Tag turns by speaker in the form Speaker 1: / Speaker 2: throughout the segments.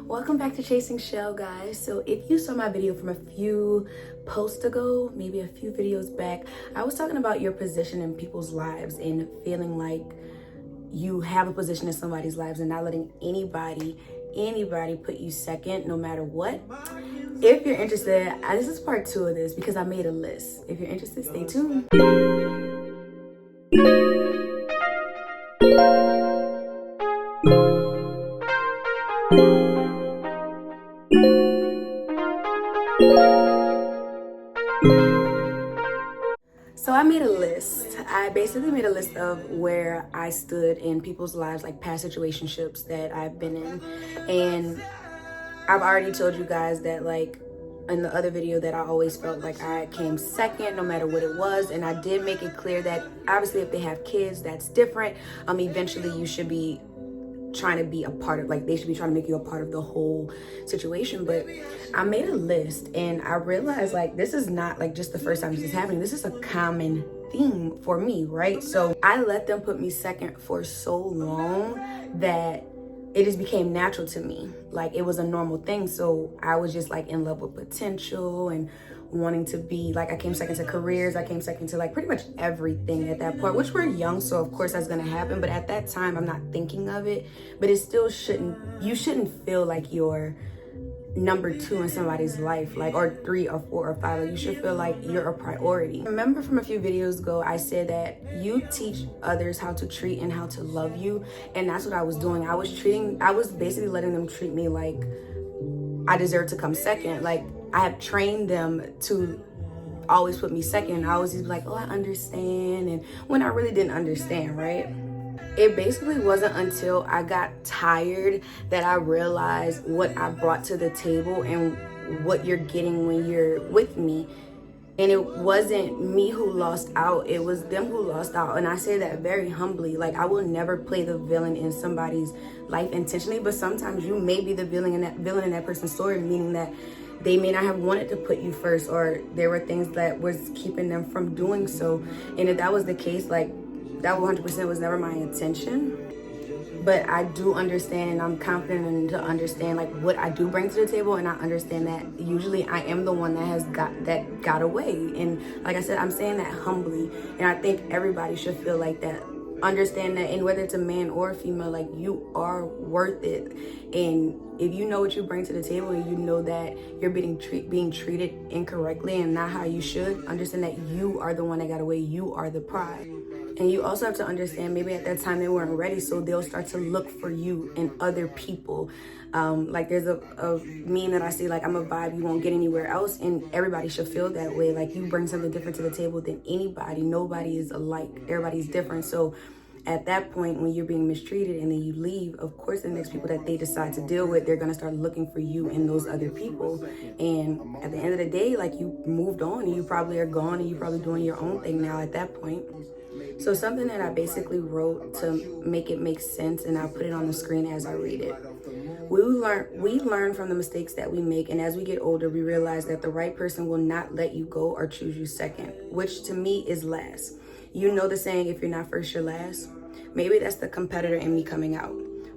Speaker 1: Welcome back to Chasing Shel, guys. So if you saw my video from a few posts ago, maybe a few videos back, I was talking about your position in people's lives and feeling like you have a position in somebody's lives and not letting anybody put you second no matter what. If you're interested, this is part 2 of this because I made a list. If you're interested, stay tuned. So I made a list. I basically made a list of where I stood in people's lives, like past situationships that I've been in. And I've already told you guys that, like, in the other video, that I always felt like I came second no matter what it was. And I did make it clear that obviously if they have kids, that's different. Eventually you should be trying to be a part of, like, they should be trying to make you a part of the whole situation. But I made a list and I realized, like, this is not like just the first time this is happening. This is a common theme for me, right? So I let them put me second for so long that it just became natural to me. Like, it was a normal thing. So I was just like in love with potential and wanting to be, like, I came second to careers, I came second to, like, pretty much everything at that point, which we're young, so of course that's gonna happen. But at that time I'm not thinking of it. But it still you shouldn't feel like you're number 2 in somebody's life, like, or 3 or 4 or 5. Like, you should feel like you're a priority. Remember from a few videos ago, I said that you teach others how to treat and how to love you, and that's what I was doing. I was basically letting them treat me like I deserve to come second. Like, I have trained them to always put me second. I was just like, oh, I understand, and when I really didn't understand, right? It basically wasn't until I got tired that I realized what I brought to the table and what you're getting when you're with me. And it wasn't me who lost out, it was them who lost out. And I say that very humbly. Like, I will never play the villain in somebody's life intentionally, but sometimes you may be the villain in that person's story, meaning that they may not have wanted to put you first, or there were things that was keeping them from doing so. And if that was the case, like, that 100% was never my intention. But I do understand, and I'm confident to understand, like, what I do bring to the table. And I understand that usually I am the one that got away. And like I said, I'm saying that humbly. And I think everybody should feel like that. Understand that, and whether it's a man or a female, like, you are worth it. And if you know what you bring to the table and you know that you're being treated incorrectly and not how you should, understand that you are the one that got away. You are the prize. And you also have to understand, maybe at that time they weren't ready, so they'll start to look for you in other people. Like, there's a meme that I see, like, I'm a vibe you won't get anywhere else, and everybody should feel that way. Like, you bring something different to the table than anybody. Nobody is alike. Everybody's different. So at that point, when you're being mistreated and then you leave, of course the next people that they decide to deal with, they're going to start looking for you in those other people. And at the end of the day, like, you moved on and you probably are gone and you're probably doing your own thing now at that point. So something that I basically wrote to make it make sense, and I'll put it on the screen as I read it. We learn from the mistakes that we make, and as we get older, we realize that the right person will not let you go or choose you second, which to me is last. You know the saying, if you're not first, you're last. Maybe that's the competitor in me coming out.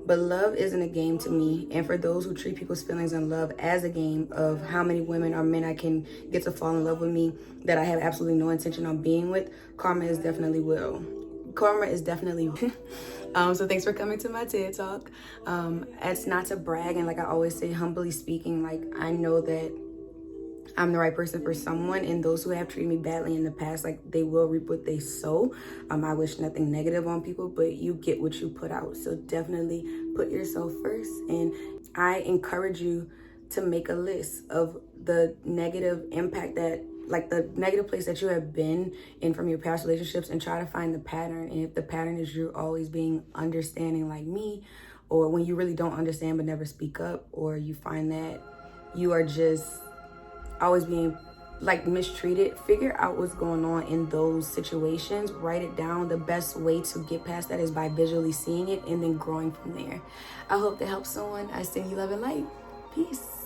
Speaker 1: But love isn't a game to me, and for those who treat people's feelings and love as a game of how many women or men I can get to fall in love with me that I have absolutely no intention on being with, karma is definitely real. So thanks for coming to my TED Talk. It's not to brag, and like I always say, humbly speaking, like, I know that I'm the right person for someone, and those who have treated me badly in the past, like, they will reap what they sow. I wish nothing negative on people, but you get what you put out. So definitely put yourself first. And I encourage you to make a list of the negative impact that, like, the negative place that you have been in from your past relationships, and try to find the pattern. And if the pattern is you always being understanding like me, or when you really don't understand but never speak up, or you find that you are just always being, like, mistreated, figure out what's going on in those situations. Write it down. The best way to get past that is by visually seeing it and then growing from there. I hope that helps someone. I send you love and light. Peace.